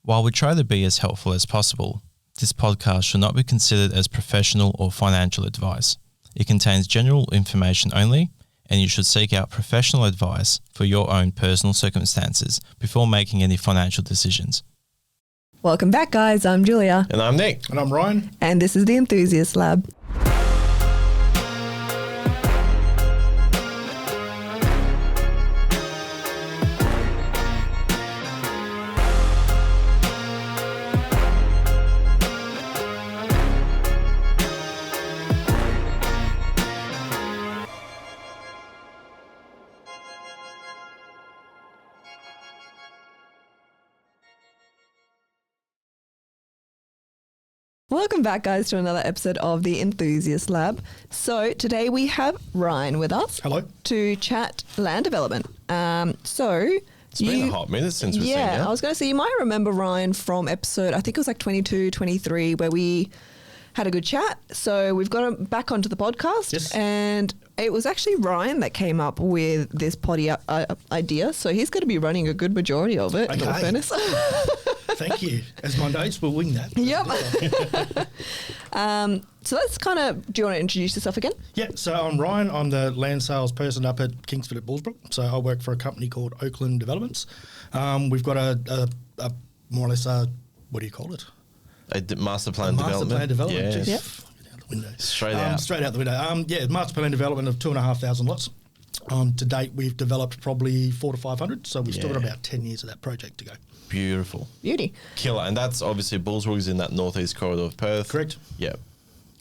While we try to be as helpful as possible, this podcast should not be considered as professional or financial advice. It contains general information only, and you should seek out professional advice for your own personal circumstances before making any financial decisions. Welcome back, guys. I'm Julia. And I'm Nick. And I'm Ryan. And this is the Enthusiast Lab. Welcome back, guys, to another episode of the Enthusiast Lab. So today we have Ryan with us. Hello. To chat land development. It's been a hot minute since we've seen you. Yeah, I was going to say, you might remember Ryan from episode, I think it was like 22, 23, where we had a good chat. So we've got him back onto the podcast. Yes. And it was actually Ryan that came up with this poddy idea. So he's going to be running a good majority of it, in all fairness. Thank you. As my notes, we'll wing that. Yep. So let's kind of, do you want to introduce yourself again? Yeah, so I'm Ryan. I'm the land sales person up at Kingsford at Bullsbrook. So I work for a company called Oakland Developments. We've got a more or less what do you call it? A master plan development. Master plan development. Yeah. Just out the window. Straight out. Straight out the window. Master plan development of 2,500 lots. To date, we've developed probably 400 to 500. So we've still got about 10 years of that project to go. Beautiful. Beauty. Killer. And that's obviously Bullsbrook is in that northeast corridor of Perth. Correct. Yeah.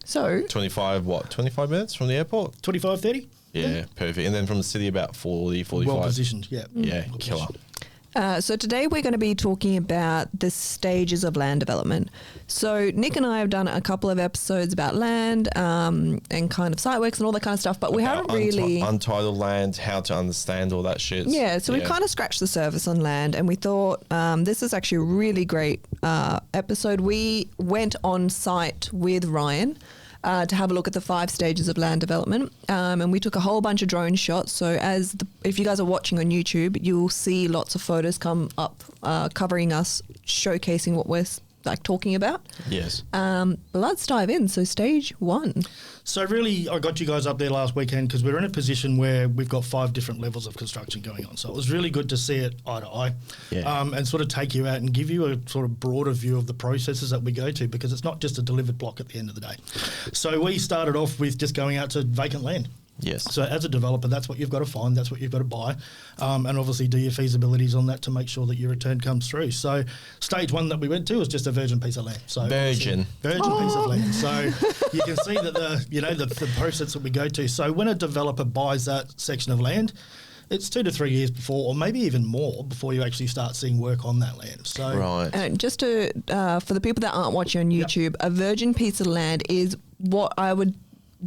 So 25 minutes from the airport? 25, 30? Yeah, perfect. And then from the city about 40, 45. Well positioned, yeah. Yeah, Well killer. positioned. So today we're going to be talking about the stages of land development. So Nick and I have done a couple of episodes about land and kind of site works and all that kind of stuff, but we haven't really... Untitled land, how to understand all that shit. Yeah, so we kind of scratched the surface on land, and we thought this is actually a really great episode. We went on site with Ryan to have a look at the 5 stages of land development, and we took a whole bunch of drone shots. So if you guys are watching on YouTube, you'll see lots of photos come up covering us, showcasing what we're talking about. Yes. But let's dive in. So stage 1. So really, I got you guys up there last weekend because we're in a position where we've got 5 different levels of construction going on. So it was really good to see it eye to eye, and sort of take you out and give you a sort of broader view of the processes that we go to, because it's not just a delivered block at the end of the day. So we started off with just going out to vacant land. Yes. So as a developer, that's what you've got to find, that's what you've got to buy, and obviously do your feasibilities on that to make sure that your return comes through. So stage 1 that we went to was just a virgin piece of land. So Virgin piece of land. So you can see that the process that we go to. So when a developer buys that section of land, it's 2 to 3 years before, or maybe even more, before you actually start seeing work on that land. So right. And just to for the people that aren't watching on YouTube, a virgin piece of land is what I would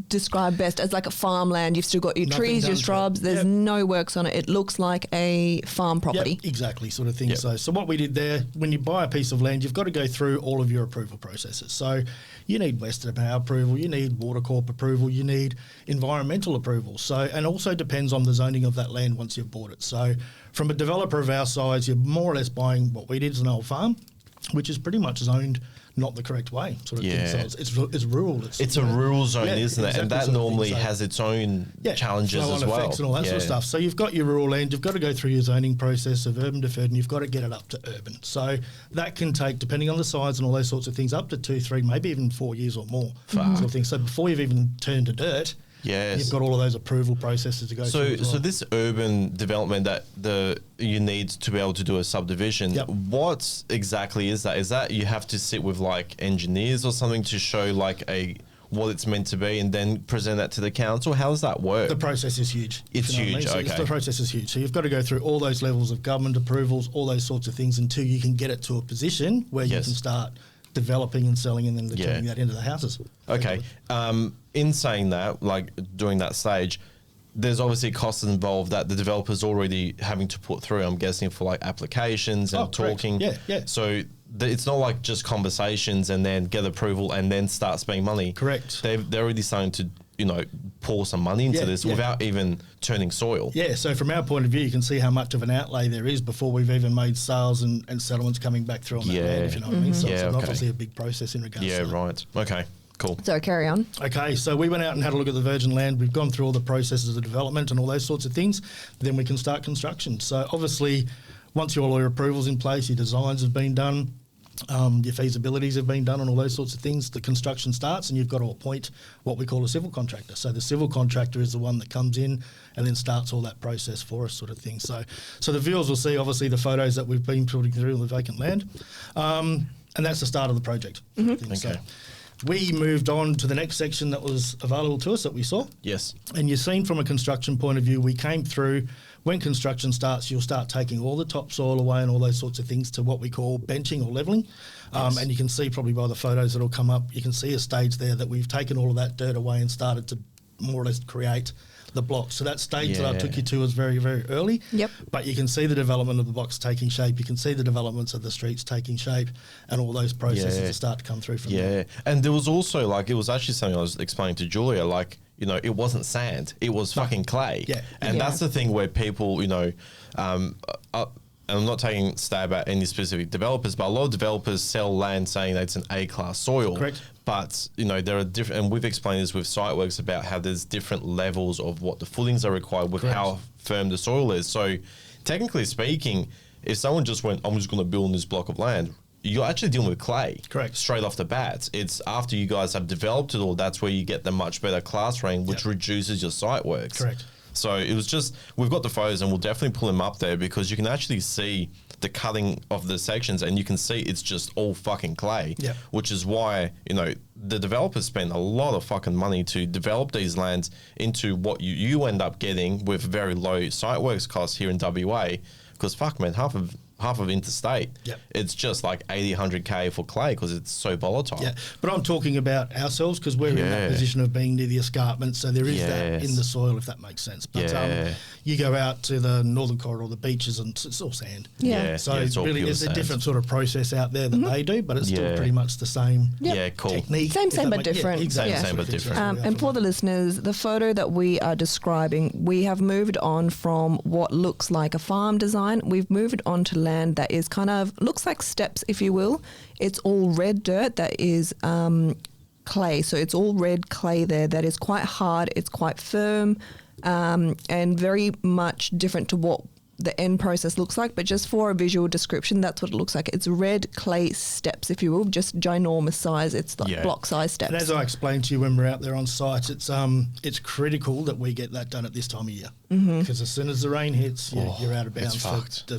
describe best as like a farmland. You've still got your trees, your shrubs. There's no works on it. It looks like a farm property. Yep, exactly, sort of thing. Yep. So what we did there, when you buy a piece of land, you've got to go through all of your approval processes. So you need Western Power approval, you need Water Corp approval, you need environmental approval. So, and also depends on the zoning of that land once you've bought it. So from a developer of our size, you're more or less buying what we did as an old farm, which is pretty much zoned not the correct way, sort of thing. So it's rural. It's a rural zone, isn't it? Exactly, and that normally has its own challenges as well. Effects and all that sort of stuff. So you've got your rural land, you've got to go through your zoning process of urban deferred, and you've got to get it up to urban. So that can take, depending on the size and all those sorts of things, up to 2, 3, maybe even 4 years or more. Sort of thing. So before you've even turned to dirt, you've got all of those approval processes to go through. So this urban development that you need to be able to do a subdivision, what exactly is that? Is that you have to sit with like engineers or something to show like what it's meant to be and then present that to the council? How does that work? The process is huge. It's huge, So the process is huge. So you've got to go through all those levels of government approvals, all those sorts of things, until you can get it to a position where you can start developing and selling and then turning that into the houses. Okay. In saying that, like during that stage, there's obviously costs involved that the developer's already having to put through, I'm guessing, for like applications and talking. Yeah. So it's not like just conversations and then get approval and then start spending money. Correct. They're already starting to, pour some money into this without even turning soil. Yeah, so from our point of view, you can see how much of an outlay there is before we've even made sales and settlements coming back through on that land, if you know what I mean. So it's obviously a big process in regards to that. Right. Okay, cool. So carry on. Okay, so we went out and had a look at the virgin land. We've gone through all the processes of development and all those sorts of things. Then we can start construction. So obviously, once all your approvals in place, your designs have been done, your feasibilities have been done and all those sorts of things, the construction starts and you've got to appoint what we call a civil contractor. So the civil contractor is the one that comes in and then starts all that process for us sort of thing. So the viewers will see obviously the photos that we've been putting through the vacant land, and that's the start of the project. Sort of thing. Okay. So we moved on to the next section that was available to us that we saw. Yes. And you've seen from a construction point of view, we came through, when construction starts, you'll start taking all the topsoil away and all those sorts of things to what we call benching or levelling. Yes. And you can see probably by the photos that'll come up, you can see a stage there that we've taken all of that dirt away and started to more or less create the blocks. So that stage that I took you to was very, very early. Yep. But you can see the development of the blocks taking shape. You can see the developments of the streets taking shape and all those processes that start to come through from there. And there was also, like, it was actually something I was explaining to Julia, like, you know, it wasn't sand, it was fucking clay. Yeah. And that's the thing where people, you know, and I'm not taking a stab at any specific developers, but a lot of developers sell land saying that it's an A-class soil. Correct. But, you know, there are different, and we've explained this with Siteworks about how there's different levels of what the footings are required with how firm the soil is. So technically speaking, if someone just went, I'm just going to build on this block of land, you're actually dealing with clay. Correct. Straight off the bat. It's after you guys have developed it all, that's where you get the much better class rating, which reduces your site works. Correct. So it was just, we've got the photos and we'll definitely pull them up there because you can actually see the cutting of the sections and you can see it's just all fucking clay. Yeah. Which is why, you know, the developers spend a lot of fucking money to develop these lands into what you end up getting with very low site works costs here in WA. Because fuck man, half of interstate, it's just like 80, 100K for clay because it's so volatile. Yeah, but I'm talking about ourselves because we're in that position of being near the escarpment, so there is that in the soil, if that makes sense. But you go out to the northern corridor, the beaches, and it's all sand. So it's all really, pure there's sand. a different sort of process out there that they do, but it's still pretty much the same technique. Same if that but makes- different. exactly. Same but different. And for the listeners, the photo that we are describing, we have moved on from what looks like a farm design. We've moved on to land that is kind of, looks like steps, if you will. It's all red dirt that is clay. So it's all red clay there that is quite hard, it's quite firm, and very much different to what the end process looks like, but just for a visual description, that's what it looks like. It's red clay steps, if you will, just ginormous size. It's like block size steps. And as I explained to you when we're out there on site, it's critical that we get that done at this time of year because as soon as the rain hits, you're out of bounds.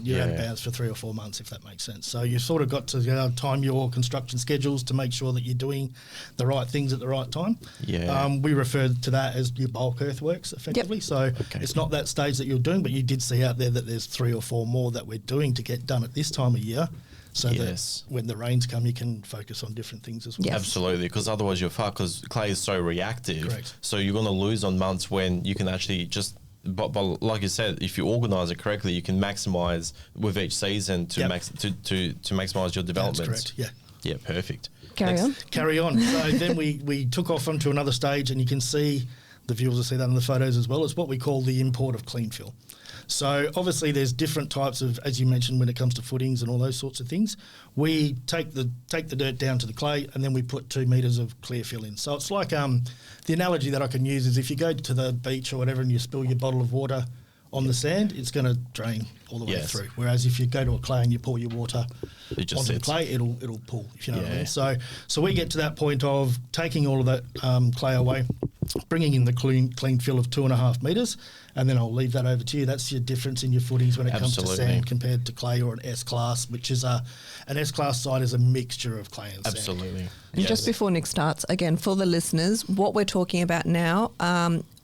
You're out of bounds for 3 or 4 months, if that makes sense. So you sort of got to time your construction schedules to make sure that you're doing the right things at the right time. We refer to that as your bulk earthworks, effectively. So it's not that stage that you're doing, but you did see out there that there's 3 or 4 more that we're doing to get done at this time of year so that when the rains come, you can focus on different things as well. Absolutely, because otherwise you're fucked because clay is so reactive. So you're going to lose on months when you can actually just, but like you said, if you organise it correctly, you can maximise with each season to to maximise your development. That's correct, Yeah, perfect. Carry on. So then we took off onto another stage and you can see, the viewers will see that in the photos as well, it's what we call the import of clean fill. So obviously there's different types of, as you mentioned, when it comes to footings and all those sorts of things, we take the dirt down to the clay and then we put 2 metres of clear fill in. So it's like the analogy that I can use is if you go to the beach or whatever and you spill your bottle of water on the sand, it's going to drain all the way through. Whereas if you go to a clay and you pour your water onto the clay, it'll pull, if you know what I mean. So we get to that point of taking all of that clay away, bringing in the clean fill of 2.5 metres, and then I'll leave that over to you. That's your difference in your footings when it comes to sand compared to clay or an S-class, which is an S-class site is a mixture of clay and sand. And just before Nick starts, again, for the listeners, what we're talking about now,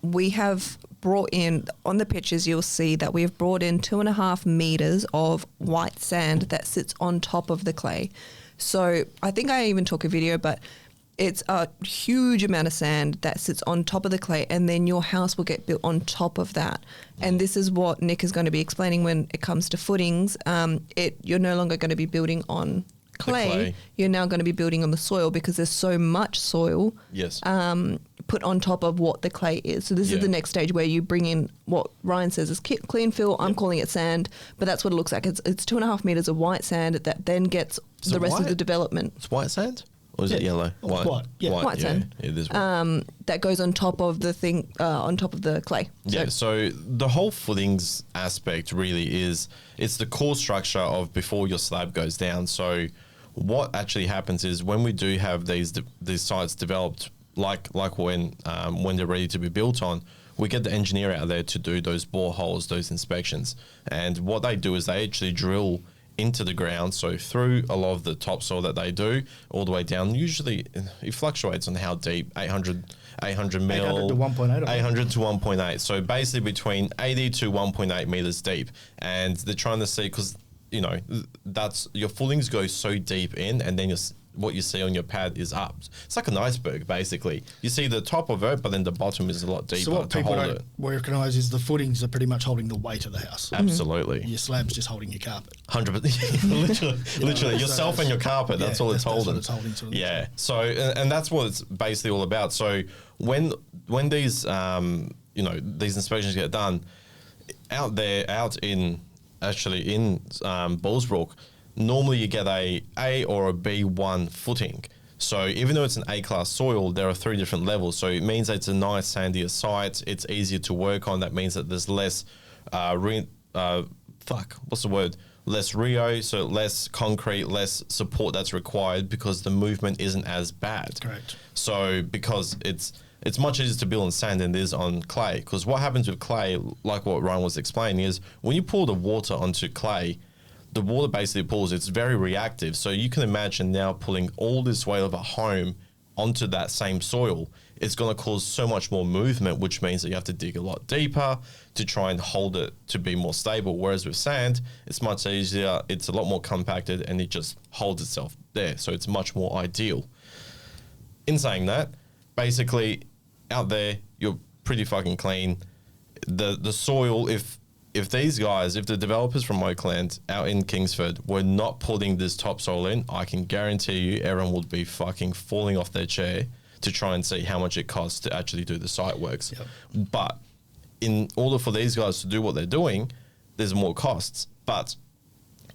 we have brought in, on the pictures you'll see that we've brought in 2.5 metres of white sand that sits on top of the clay. So I think I even took a video, but it's a huge amount of sand that sits on top of the clay, and then your house will get built on top of that. And this is what Nick is going to be explaining when it comes to footings. You're no longer going to be building on clay. You're now going to be building on the soil because there's so much soil put on top of what the clay is. So this is the next stage where you bring in what Ryan says is clean fill. I'm calling it sand, but that's what it looks like. It's 2.5 meters of white sand that then gets the rest of the development. It's white sand? Or is it yellow? White. Yeah. White sand. Yeah, it is white. That goes on top of the thing, on top of the clay. So the whole footings aspect really is, it's the core structure of before your slab goes down. So what actually happens is when we do have these sites developed, like when they're ready to be built on, we get the engineer out there to do those boreholes, those inspections. And what they do is they actually drill into the ground, so through a lot of the topsoil that they do, all the way down. Usually it fluctuates on how deep, 800 mil, 800 to 1.8. 800 to 1.8. So basically between 80 to 1.8 meters deep. And they're trying to see, because, you know, that's, your footings go so deep in, and then what you see on your pad is up. It's like an iceberg, basically. You see the top of it, but then the bottom is a lot deeper. So what to people hold don't it. recognise is the footings are pretty much holding the weight of the house. Absolutely. Your slab's just holding your carpet. 100%. Literally, yourself and your carpet. That's all it's holding. That's what it's holding to. Yeah. So, and that's what it's basically all about. So when these these inspections get done out in Bullsbrook, normally you get a or a B1 footing. So even though it's an A-class soil, there are 3 different levels. So it means that it's a nice sandier site. It's easier to work on. That means that there's less less Rio, so less concrete, less support that's required, because the movement isn't as bad. Correct. So because it's much easier to build on sand than it is on clay. Because what happens with clay, like what Ryan was explaining, is when you pour the water onto clay, the water basically pulls. It's very reactive. So you can imagine now pulling all this weight of a home onto that same soil. It's going to cause so much more movement, which means that you have to dig a lot deeper to try and hold it to be more stable. Whereas with sand, it's much easier. It's a lot more compacted, and it just holds itself there. So it's much more ideal. In saying that, basically out there, you're pretty fucking clean. The soil, if the developers from Oakland out in Kingsford were not putting this topsoil in, I can guarantee you everyone would be fucking falling off their chair to try and see how much it costs to actually do the site works. Yep. But in order for these guys to do what they're doing, there's more costs. But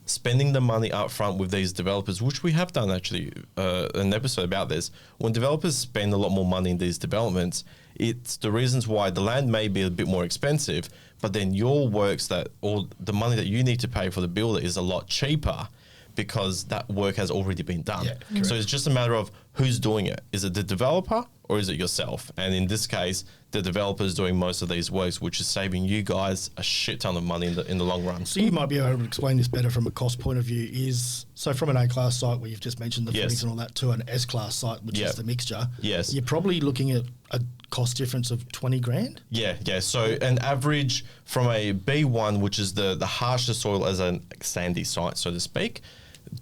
spending the money up front with these developers, which we have done actually an episode about this, when developers spend a lot more money in these developments, it's the reasons why the land may be a bit more expensive, but then your works or the money that you need to pay for the builder is a lot cheaper, because that work has already been done. Yeah, so it's just a matter of who's doing it. Is it the developer or is it yourself? And in this case, the developer is doing most of these works, which is saving you guys a shit ton of money in the long run. So you might be able to explain this better from a cost point of view. So from an A-class site where you've just mentioned the footings and all that, to an S-class site, which is the mixture, you're probably looking at a cost difference of 20 grand? Yeah. So an average from a B1, which is the harsher soil as a sandy site, so to speak,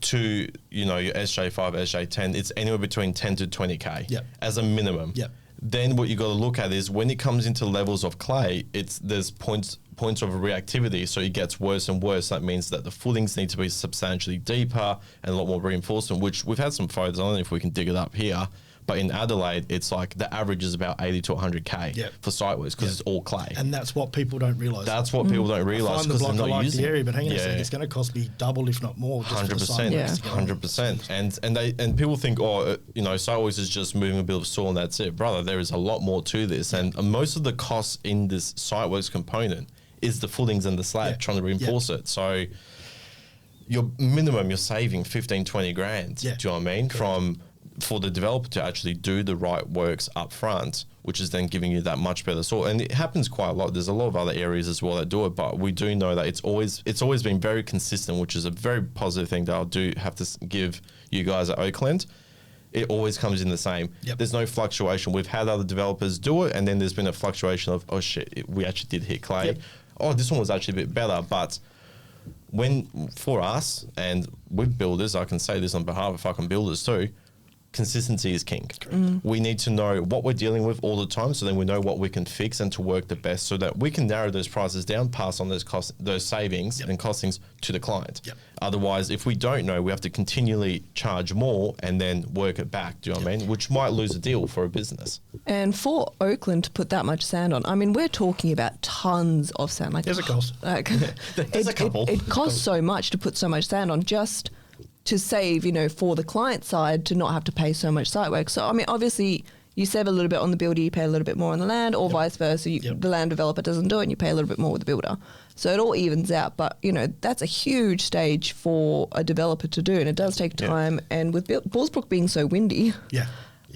to your SJ5, SJ10, it's anywhere between 10 to 20K as a minimum. Yep. Then what you got to look at is when it comes into levels of clay, there's points of reactivity, so it gets worse and worse. That means that the footings need to be substantially deeper and a lot more reinforcement, which we've had some photos. I don't know if we can dig it up here, but in Adelaide, it's like the average is about 80 to 100K for site works, because it's all clay. And that's what people don't realise. That's what people don't realise, because they're not using the area, but hang on a second, it's going to cost me double, if not more. 100%. 100%. And people think, site works is just moving a bit of soil and that's it. Brother, there is a lot more to this. And most of the costs in this site works component is the footings and the slab, trying to reinforce it. So your minimum, you're saving 15, 20 grand. Do you know what I mean? Correct. For the developer to actually do the right works up front, which is then giving you that much better soil. And it happens quite a lot. There's a lot of other areas as well that do it, but we do know that it's always been very consistent, which is a very positive thing that I do have to give you guys at Oakland. It always comes in the same. Yep. There's no fluctuation. We've had other developers do it, and then there's been a fluctuation of, oh shit, we actually did hit clay. Yep. Oh, this one was actually a bit better. But for us and with builders, I can say this on behalf of fucking builders too, consistency is king. We need to know what we're dealing with all the time, so then we know what we can fix and to work the best, so that we can narrow those prices down, pass on those costs, those savings and costings to the client. Otherwise, if we don't know, we have to continually charge more and then work it back. Do you know what I mean? Which might lose a deal for a business. And for Oakland to put that much sand on, I mean, we're talking about tons of sand. Like, There's a cost. Like, There's a couple. It costs so much to put so much sand on, just to save, for the client side to not have to pay so much site work. So, I mean, obviously, you save a little bit on the builder, you pay a little bit more on the land, or vice versa. The land developer doesn't do it, and you pay a little bit more with the builder. So it all evens out. But, that's a huge stage for a developer to do, and it does take time. And with Bullsbrook being so windy,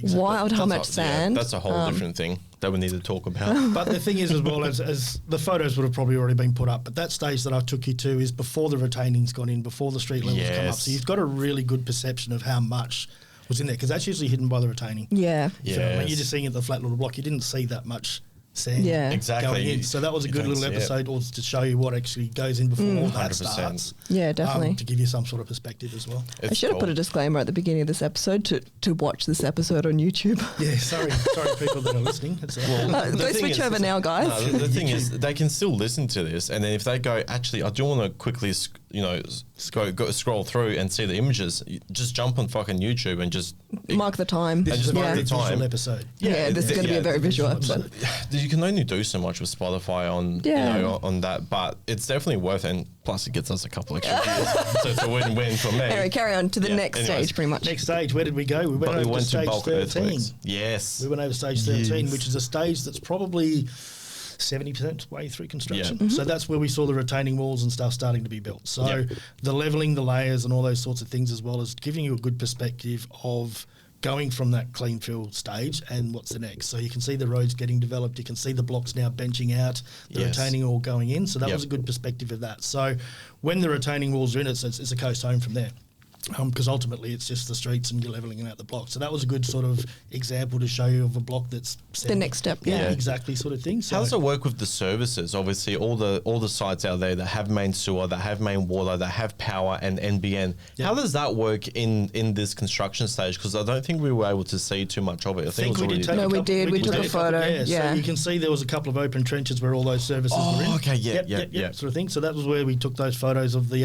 Exactly. wild how much sand. That's a whole different thing that we need to talk about. But the thing is, as well, as the photos would have probably already been put up, but that stage that I took you to is before the retaining's gone in, before the street levels come up. So you've got a really good perception of how much was in there, because that's usually hidden by the retaining. Yeah. So, I mean, you're just seeing it the flat little block. You didn't see that much sand Exactly. going in. So that was a good little episode also to show you what actually goes in before all that 100%. starts. Yeah, definitely. To give you some sort of perspective as well. I should have put a disclaimer at the beginning of this episode to watch this episode on YouTube. Yeah, sorry people that are listening. Go switch over now, guys. No, the thing is, they can still listen to this, and then if they go, actually, I do want to quickly, scroll through and see the images, just jump on fucking YouTube and just mark the time. This is a mark very the time. visual episode. Yeah, this is going to be a very visual episode. You can only do so much with Spotify on on that, but it's definitely worth it. And plus, it gets us a couple extra views, so it's a win-win for me. Anyway, carry on to the next stage, pretty much. Next stage, where did we go? We went over to stage 13. Yes. We went over stage 13, which is a stage that's probably 70% way through construction. So that's where we saw the retaining walls and stuff starting to be built. So the levelling, the layers and all those sorts of things, as well as giving you a good perspective of going from that clean fill stage and what's the next. So you can see the roads getting developed. You can see the blocks now benching out, the retaining wall going in. So that was a good perspective of that. So when the retaining walls are in, it's a coast home from there. Because ultimately it's just the streets and you're levelling out the block. So that was a good sort of example to show you of a block that's the next step. Yeah. Exactly, sort of thing. So how does it work with the services? Obviously, all the sites out there that have main sewer, that have main water, that have power and NBN. How does that work in this construction stage? Because I don't think we were able to see too much of it. I think we did take we did. We took a photo. So you can see there was a couple of open trenches where all those services were in. Okay, sort of thing. So that was where we took those photos of the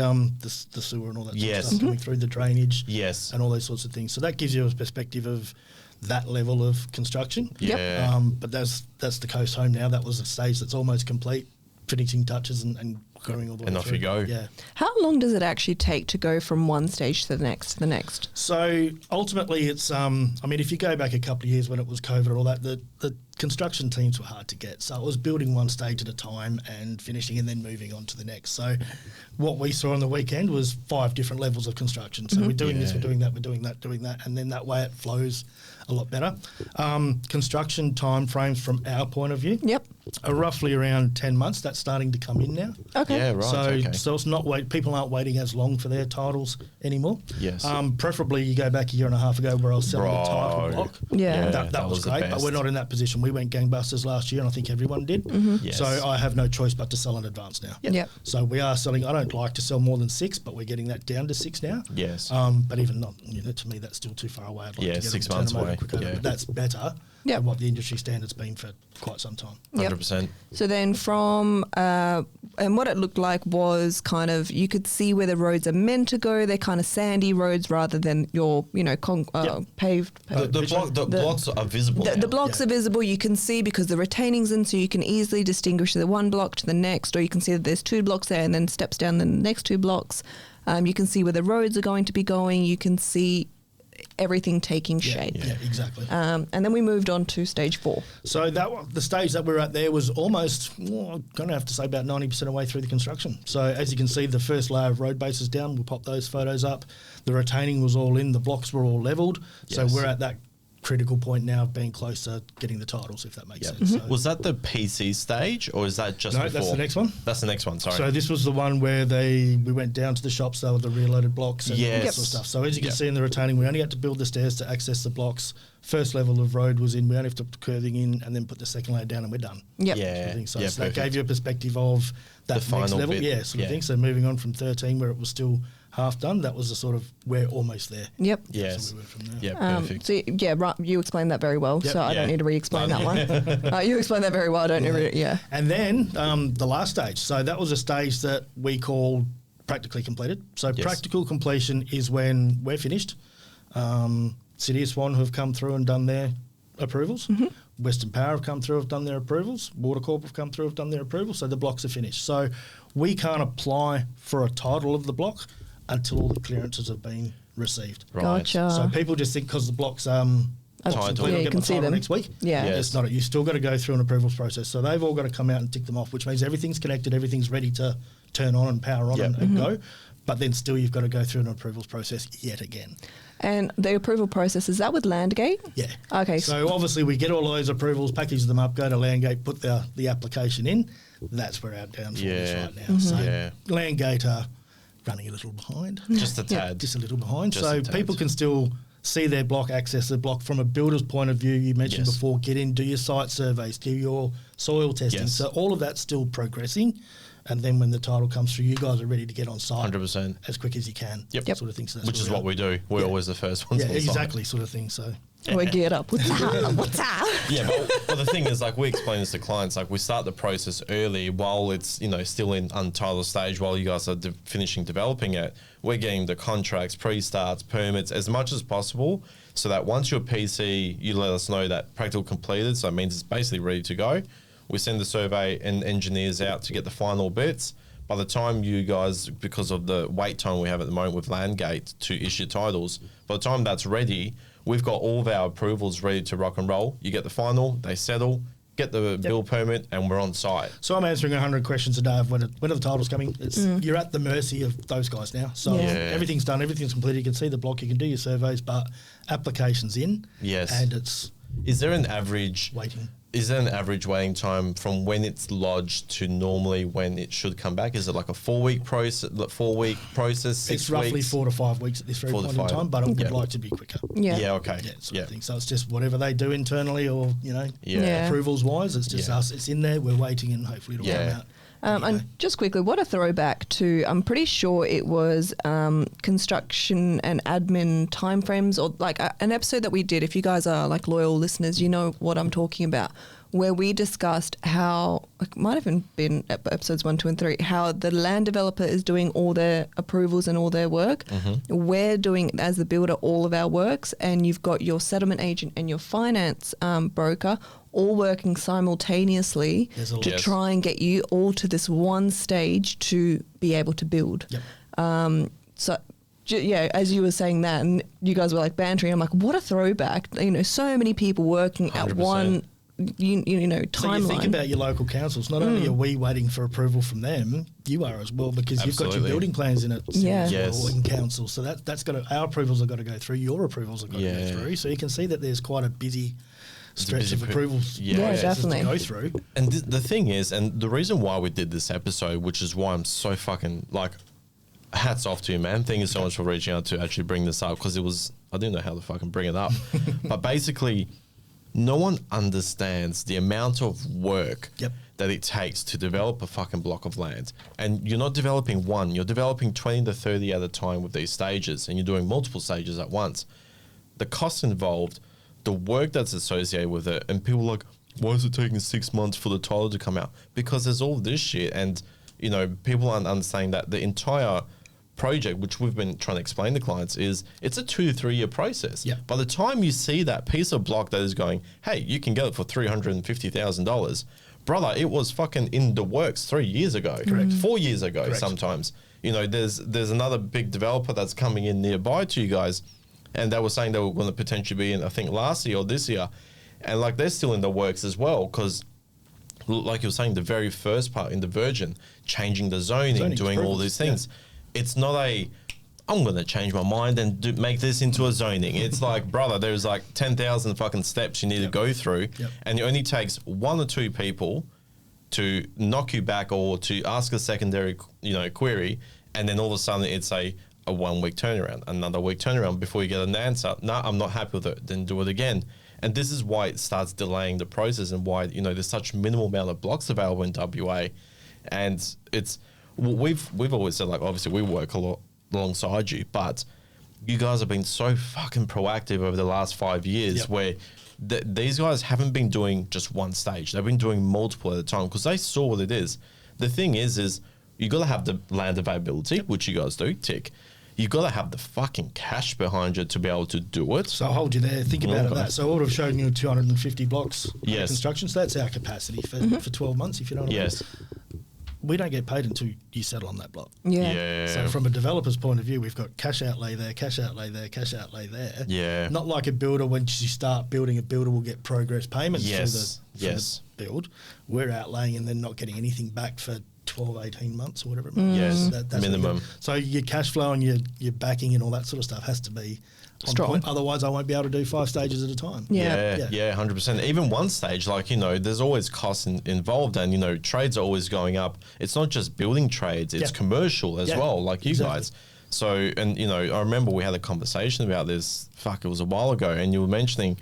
sewer and all that sort of stuff coming through, the drainage. And all those sorts of things. So that gives you a perspective of that level of construction. But that's the coast home now. That was a stage that's almost complete, finishing touches and going all the way and through. off you go. Yeah. How long does it actually take to go from one stage to the next? So ultimately it's, if you go back a couple of years when it was COVID or all that, the construction teams were hard to get. So it was building one stage at a time and finishing and then moving on to the next. So what we saw on the weekend was 5 different levels of construction. So we're doing this, we're doing that, we're doing that. And then that way it flows a lot better. Construction time frames from our point of view are roughly around 10 months. That's starting to come in now. Okay. Yeah, right. So it's not people aren't waiting as long for their titles anymore. Yes. Preferably you go back a year and a half ago where I was selling a title block. Yeah. That was great, but we're not in that position. We went gangbusters last year and I think everyone did. Yes. So I have no choice but to sell in advance now. Yep. So we are selling, I don't like to sell more than 6, but we're getting that down to 6 now. Yes. But even not, to me that's still too far away. I'd like to get 6 them, months turn them over away. quicker, but that's better than what the industry standard's been for quite some time. 100%. So then from, and what it looked like was kind of, you could see where the roads are meant to go. They're kind of sandy roads rather than your, paved. The blocks are visible. The blocks are visible. You can see because the retaining's in, so you can easily distinguish the one block to the next, or you can see that there's 2 blocks there and then steps down the next 2 blocks. You can see where the roads are going to be going. You can see everything taking shape. Yeah, exactly. And then we moved on to stage 4. So the stage that we were at there was almost, I'm going to have to say about 90% of the way through the construction. So as you can see, the first layer of road base is down. We'll pop those photos up. The retaining was all in. The blocks were all levelled. So we're at that critical point now of being close to getting the titles, if that makes sense. So was that the PC stage or is that just before? That's the next one. That's the next one, sorry. So this was the one where we went down to the shops, they were the reloaded blocks and all that sort of stuff. So as you can see in the retaining, we only had to build the stairs to access the blocks. First level of road was in, we only have to put the curving in and then put the second layer down and we're done. So that gave you a perspective of that next level. Sort of thing. So moving on from 13 where it was still half done. That was the sort of, we're almost there. Yep. Yes. So we went from there. Yeah, perfect. So yeah, right, you explained that very well. Yep. So I don't need to re-explain that one. You explained that very well. I don't need to. And then the last stage. So that was a stage that we call practically completed. So practical completion is when we're finished. City of Swan have come through and done their approvals. Western Power have come through, have done their approvals. Watercorp have come through, have done their approvals. So the blocks are finished. So we can't apply for a title of the block until all the clearances have been received. Right. Gotcha. So people just think because the blocks Title. complete, Yeah, I'll you get can my see title them. next week. Yeah. Yes. It's not. You still got to go through an approvals process. So they've all got to come out and tick them off, which means everything's connected, everything's ready to turn on and power on and go. But then still you've got to go through an approvals process yet again. And the approval process, is that with Landgate? Yeah. Okay. So obviously we get all those approvals, package them up, go to Landgate, put the application in. That's where our downfall is right now. So Landgate are running a little behind. Just a tad. Just a little behind. Just So a tad. people can still see their block, access their block from a builder's point of view. You mentioned Yes. before, get in, do your site surveys, do your soil testing. Yes. So all of that's still progressing. And then when the title comes through, you guys are ready to get on site 100%. as quick as you can. Yep. Sort of thing. So that's Which is where what we do. We're Yeah. always the first ones Yeah, on site. exactly, sort of thing. So We get up. What's up? What's up? Yeah, but the thing is, like, we explain this to clients, like, we start the process early while it's, you know, still in untitled stage, while you guys are finishing developing it. We're getting the contracts, pre-starts, permits, as much as possible, so that once your PC, you let us know that practical completed, so it means it's basically ready to go. We send the survey and engineers out to get the final bits. By the time you guys, because of the wait time we have at the moment with Landgate to issue titles, by the time that's ready, we've got all of our approvals ready to rock and roll. You get the final, they settle, get the build permit, and we're on site. So I'm answering 100 questions a day of when are the titles coming. You're at the mercy of those guys now. So everything's done, everything's completed. You can see the block, you can do your surveys, but applications in. Yes. And it's Is there an average waiting. Is there an average waiting time from when it's lodged to normally when it should come back? Is it like a 4-week process? 4-week process? 6 It's roughly weeks? 4 to 5 weeks at this very 4 to point in 5. time, but I would Yeah. like to be quicker. Yeah. Yeah. Okay. Yeah, sort of thing. So it's just whatever they do internally, or Yeah. approvals wise. It's just Yeah. us. It's in there. We're waiting, and hopefully it'll Yeah. come out. And just quickly, what a throwback to, I'm pretty sure it was construction and admin timeframes, or like an episode that we did. If you guys are like loyal listeners, you know what I'm talking about, where we discussed how, it might have been episodes 1, 2 and 3, how the land developer is doing all their approvals and all their work. We're doing, as the builder, all of our works, and you've got your settlement agent and your finance broker all working simultaneously There's a to lot. try and get you all to this one stage to be able to build. Yep. So, yeah, as you were saying that, and you guys were like bantering, I'm like, what a throwback. You know, so many people working at 100%. one, you know, So you think timeline. about your local councils. Not only are we waiting for approval from them, you are as well, because you've got your Absolutely. building plans in it. Yeah. Yes. In council, so that's got to, our approvals have got to go through. Your approvals have got to Yeah. go through. So you can see that there's quite a busy stretch busy of approvals. Yeah. Yeah, processes definitely. to go through. And the thing is, and the reason why we did this episode, which is why I'm so fucking, like, hats off to you, man. Thank you so much for reaching out to actually bring this up, because I didn't know how to fucking bring it up. But basically, no one understands the amount of work that it takes to develop a fucking block of land. And you're not developing one, you're developing 20 to 30 at a time with these stages, and you're doing multiple stages at once. The costs involved, the work that's associated with it, and people are like, why is it taking 6 months for the title to come out? Because there's all this shit, and, you know, people aren't understanding that the entire project, which we've been trying to explain to clients, is it's a 2 to 3 year process. Yeah. By the time you see that piece of block that is going, hey, you can get it for $350,000, brother, it was fucking in the works 3 years ago. Correct. 4 years ago. Correct. Sometimes. You know, there's another big developer that's coming in nearby to you guys, and they were saying they were going to potentially be in, I think, last year or this year, and like they're still in the works as well, because like you were saying, the very first part in the Virgin, changing the zoning, doing all these things. It's not I'm going to change my mind and make this into a zoning. It's like, brother, there's like 10,000 fucking steps you need to go through, and it only takes 1 or 2 people to knock you back or to ask a secondary, query, and then all of a sudden it's a 1 week turnaround, another week turnaround before you get an answer. No, I'm not happy with it. Then do it again. And this is why it starts delaying the process, and why, there's such minimal amount of blocks available in WA. And it's, we've always said, like, obviously we work a lot alongside you, but you guys have been so fucking proactive over the last 5 years where these guys haven't been doing just one stage. They've been doing multiple at a time because they saw what it is. The thing is you got to have the land availability, which you guys do, tick. You got to have the fucking cash behind you to be able to do it. So I'll hold you there. Think about it. So I would have shown you 250 blocks of Yes. construction. So that's our capacity for 12 months, if you know what I mean. Yes. We don't get paid until you settle on that block. Yeah. So from a developer's point of view, we've got cash outlay there, cash outlay there, cash outlay there. Yeah. Not like a builder, once you start building, a builder will get progress payments Yes. for the build. We're outlaying and then not getting anything back for 12, 18 months or whatever it might be. Yes, That's minimum. So your cash flow and your backing and all that sort of stuff has to be on Strong. point. Otherwise, I won't be able to do 5 stages at a time. Yeah. Yeah, 100%. Even one stage, like, there's always costs involved and, trades are always going up. It's not just building trades, it's commercial as well, like you guys. So, and, I remember we had a conversation about this, it was a while ago, and you were mentioning,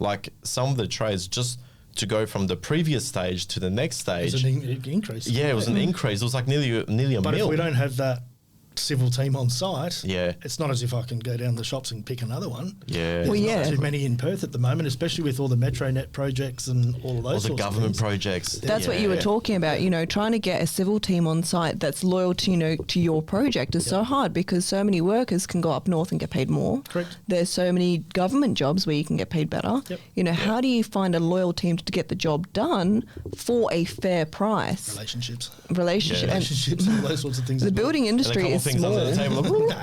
like, some of the trades just to go from the previous stage to the next stage. It's an increase. Yeah, it was an increase. It was like nearly a But mil. if we don't have that civil team on site, Yeah. it's not as if I can go down the shops and pick another one. Yeah. There's Well, not yeah. too many in Perth at the moment, especially with all the MetroNet projects and all of those All the sorts of government things. projects. That's what you were talking about, trying to get a civil team on site that's loyal to, to your project is so hard because so many workers can go up north and get paid more. Correct. There's so many government jobs where you can get paid better. Yep. How do you find a loyal team to get the job done for a fair price? Relationship And relationships, all those sorts of things. the as well. building And a industry couple is things under the small. table. No.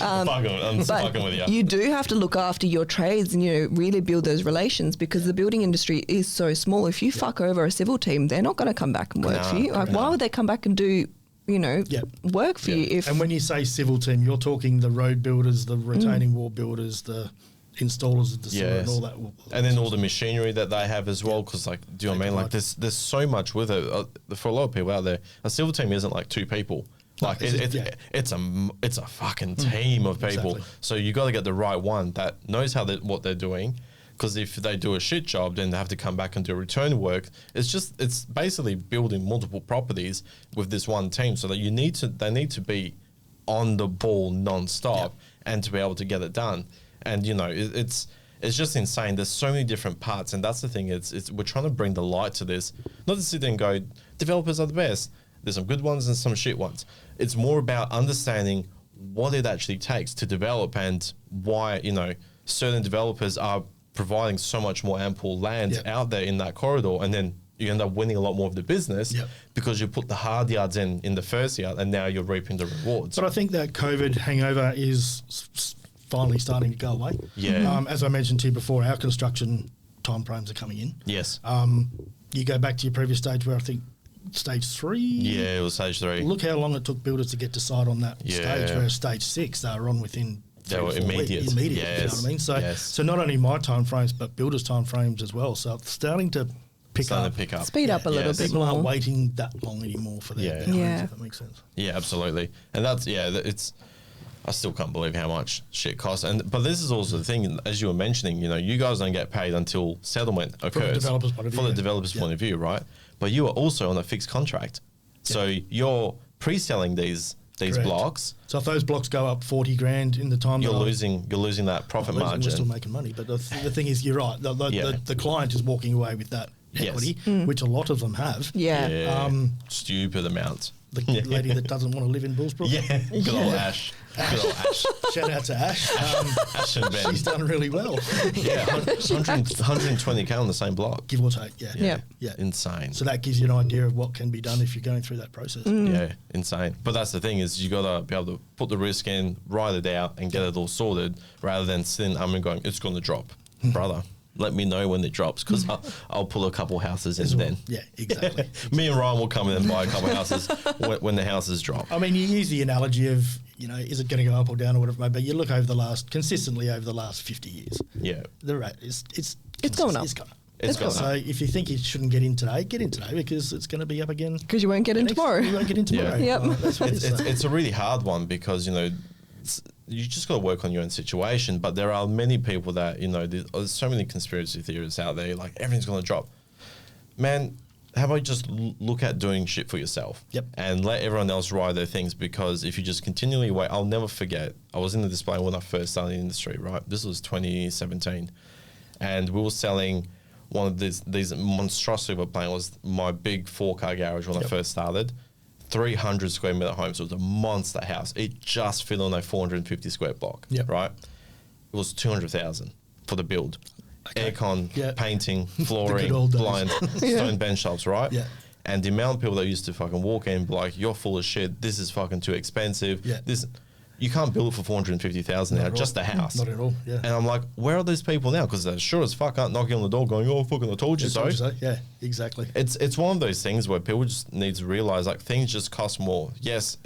I'm fucking with you. You do have to look after your trades and really build those relations because the building industry is so small. If you fuck over a civil team, they're not going to come back and work for you. Like, why would they come back and do work for you if And when you say civil team, you're talking the road builders, the retaining wall builders, the installers of the sewer and all that. And then all the machinery that they have as well, because do you know what I mean? Like there's so much with it. For a lot of people out there, a civil team isn't like 2 people. Like it's a fucking team of people. Exactly. So you got to get the right one that knows what they're doing. Because if they do a shit job, then they have to come back and do return work. It's basically building multiple properties with this one team. So that they need to be on the ball non-stop and to be able to get it done. And it's just insane. There's so many different parts, and that's the thing. We're trying to bring the light to this. Not to sit there and go, developers are the best. There's some good ones and some shit ones. It's more about understanding what it actually takes to develop and why certain developers are providing so much more ample land out there in that corridor, and then you end up winning a lot more of the business because you put the hard yards in the first yard, and now you're reaping the rewards. But I think that COVID hangover is finally starting to go away. Yeah. As I mentioned to you before, our construction timeframes are coming in. Yes. You go back to your previous stage where I think stage 3. Yeah, it was stage 3. Look how long it took builders to get to site on that stage, whereas stage 6 they were on within. They were immediate. Immediate, you know what I mean? So not only my timeframes, but builders' timeframes as well. So it's starting to pick up. Speed up a little bit People aren't more. waiting that long anymore for their homes, if that makes sense. Yeah, absolutely. And it's. I still can't believe how much shit costs. But this is also the thing, as you were mentioning, you guys don't get paid until settlement occurs. From the developer's point of view. From the developer's point of view, right? But you are also on a fixed contract. So you're pre-selling these Correct. blocks. So if those blocks go up 40 grand in the time You're losing that profit margin. We're still making money, but the thing is, you're right. The client is walking away with that equity, which a lot of them have. Stupid amounts. The lady that doesn't want to live in Bullsbrook. Yeah, good old Ash. Good old Ash. Shout out to Ash. Ash and Ben. She's done really well. Yeah, 120k on the same block. Give or take, yeah. Insane. So that gives you an idea of what can be done if you're going through that process. Yeah, insane. But that's the thing is you got to be able to put the risk in, write it out, and get it all sorted rather than sitting and going, it's going to drop. Brother, let me know when it drops because I'll pull a couple houses in then. Yeah, exactly. Me and Ryan will come in and buy a couple houses when the houses drop. I mean, you use the analogy of, is it going to go up or down or whatever it may be. You look consistently over the last 50 years. Yeah. The rate it's going up. It's going up. It's going So up. if you think you shouldn't get in today because it's going to be up again. Because you won't get in tomorrow. You won't get in tomorrow. Yeah. Yep. That's what it is. It's a really hard one because, you just got to work on your own situation. But there are many people that, there's so many conspiracy theories out there, like everything's going to drop. Man, how about you just look at doing shit for yourself? Yep. And let everyone else ride their things, because if you just continually wait, I'll never forget, I was in the display when I first started in the industry, right? This was 2017. And we were selling one of these monstrosity of a plane. It was my big 4-car garage when I first started. 300 square meter home. So it was a monster house. It just fit on a 450 square block, right? It was 200,000 for the build. Okay. Aircon, painting, flooring, blinds, stone bench tops, right? Yeah. And the amount of people that used to fucking walk in and be like, you're full of shit, this is fucking too expensive. Yeah. This, you can't build it for 450,000 now, just the house. Not at all, yeah. And I'm like, where are these people now? Because they're sure as fuck aren't knocking on the door going, oh, fucking I told you so. Yeah, exactly. It's one of those things where people just need to realize, like, things just cost more. Yes,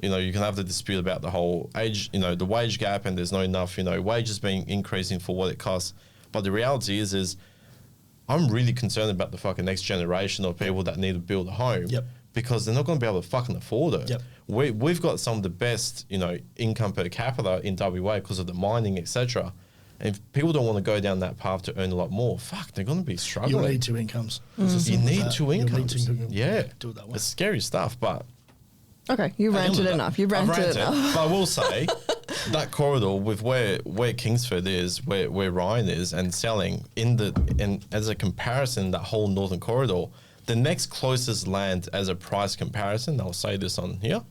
you know, you can have the dispute about the whole age, you know, the wage gap, and there's not enough, you know, wages being increasing for what it costs. But the reality is I'm really concerned about the fucking next generation of people that need to build a home. Yep. Because they're not going to be able to fucking afford it. Yep. We've got some of the best, you know, income per capita in WA because of the mining, etc. And if people don't want to go down that path to earn a lot more, fuck, they're going to be struggling. You'll need 2 incomes. You need 2 incomes. Yeah. Do it that way. It's scary stuff, but... Okay, you ranted enough. You've ranted enough. But I will say, that corridor with where Kingsford is, where Ryan is, and selling, and as a comparison, that whole northern corridor, the next closest land as a price comparison, I'll say this on here,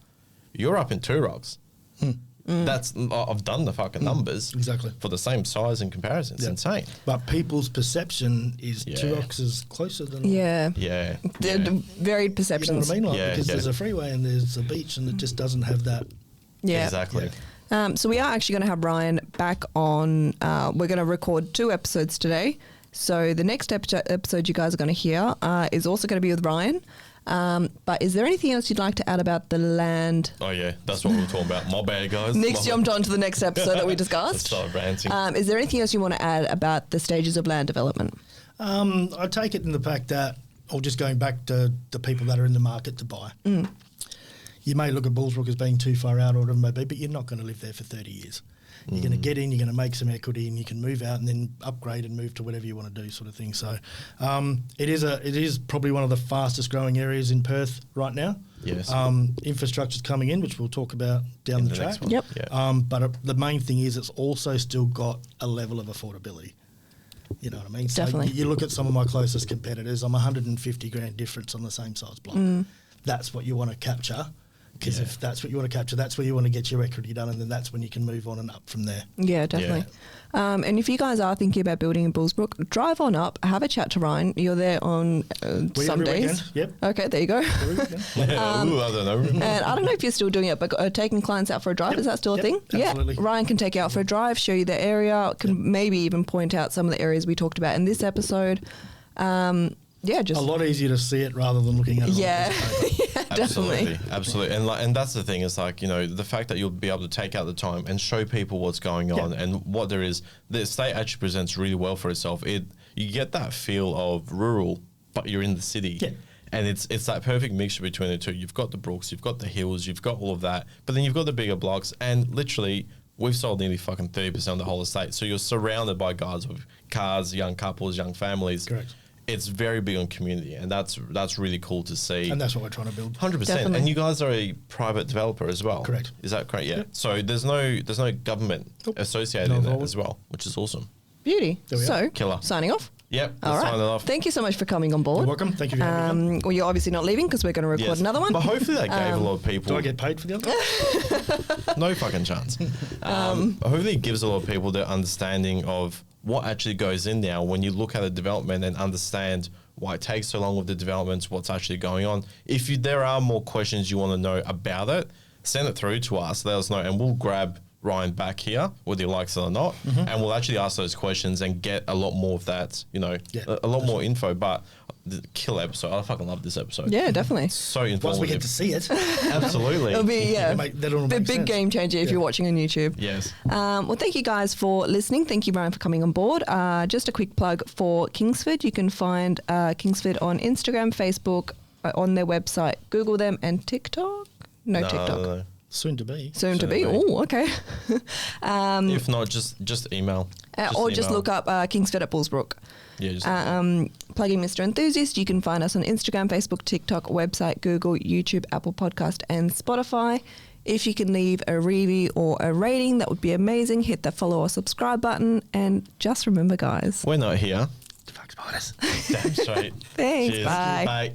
you're up in Two Rocks. That's, I've done the fucking numbers. Exactly. For the same size and comparison. It's insane. But people's perception is Two Rocks is closer than... Yeah. Yeah. The varied perceptions. You know what I mean? Like, because there's a freeway and there's a beach and it just doesn't have that... Yeah. Exactly. So we are actually going to have Ryan back on. We're going to record 2 episodes today. So the next episode you guys are going to hear is also going to be with Ryan. But is there anything else you'd like to add about the land? Oh, yeah. That's what we're talking about. My bad, guys. Nick's jumped on to the next episode that we discussed. Start ranting. Is there anything else you want to add about the stages of land development? I take it in the fact that, or just going back to the people that are in the market to buy. You may look at Bullsbrook as being too far out or whatever it may be, but you're not going to live there for 30 years. You're going to get in, you're going to make some equity, and you can move out and then upgrade and move to whatever you want to do, sort of thing. So it is probably one of the fastest growing areas in Perth right now. Yes. Infrastructure's coming in, which we'll talk about down the track. Yep. Yeah. But the main thing is it's also still got a level of affordability. You know what I mean? Definitely. So you look at some of my closest competitors, I'm 150 grand difference on the same size block. That's what you want to capture. Because if that's what you want to capture, that's where you want to get your equity done, and then that's when you can move on and up from there. Yeah, definitely. And if you guys are thinking about building in Bullsbrook, drive on up, have a chat to Ryan. You're there on some days. Yep. Okay, there you go. I don't know. And I don't know if you're still doing it, but taking clients out for a drive, is that still a thing? Absolutely. Yeah. Ryan can take you out for a drive, show you the area, can maybe even point out some of the areas we talked about in this episode. Just a lot easier to see it rather than looking at it. Yeah. Definitely. Absolutely. And that's the thing, is like, you know, the fact that you'll be able to take out the time and show people what's going on and what there is. The estate actually presents really well for itself. You get that feel of rural, but you're in the city. Yeah. And it's that perfect mixture between the two. You've got the brooks, you've got the hills, you've got all of that, but then you've got the bigger blocks, and literally we've sold nearly fucking 30% of the whole estate. So you're surrounded by guys with cars, young couples, young families. Correct. It's very big on community, and that's really cool to see. And that's what we're trying to build. 100%. Definitely. And you guys are a private developer as well. Correct. Is that correct? Yeah. Yep. So there's no government associated in that as well, which is awesome. Beauty. There we are. So, Killer. signing off. Yep. All Let's right. sign it off. Thank you so much for coming on board. You're welcome. Thank you for having me. Well, you're obviously not leaving because we're going to record Yes. another one. But hopefully that gave a lot of people. Do I get paid for the other? No fucking chance. Hopefully it gives a lot of people the understanding of what actually goes in now when you look at a development and understand why it takes so long with the developments, what's actually going on. If there are more questions you want to know about it, send it through to us, let us know, and we'll grab Ryan back here, whether he likes it or not, and we'll actually ask those questions and get a lot more of that, you know, a lot more info. But the killer episode, I fucking love this episode. Yeah, definitely. So Once informative. we get to see it. Absolutely. It'll be, That'll a make big sense. game changer if you're watching on YouTube. Yes. Well, thank you guys for listening. Thank you, Ryan, for coming on board. Just a quick plug for Kingsford. You can find Kingsford on Instagram, Facebook, on their website. Google them, and TikTok? No TikTok. No. Soon to be. Soon to be. Oh, okay. If not, just email. Or just look up Kingsford at Bullsbrook. Yeah, just Plugging Mr Enthusiast. You can find us on Instagram, Facebook, TikTok, website, Google, YouTube, Apple Podcast, and Spotify. If you can leave a review or a rating, that would be amazing. Hit the follow or subscribe button. And just remember, guys. we're not here. The fuck's behind us. Damn straight. Thanks. Cheers. Bye. Bye.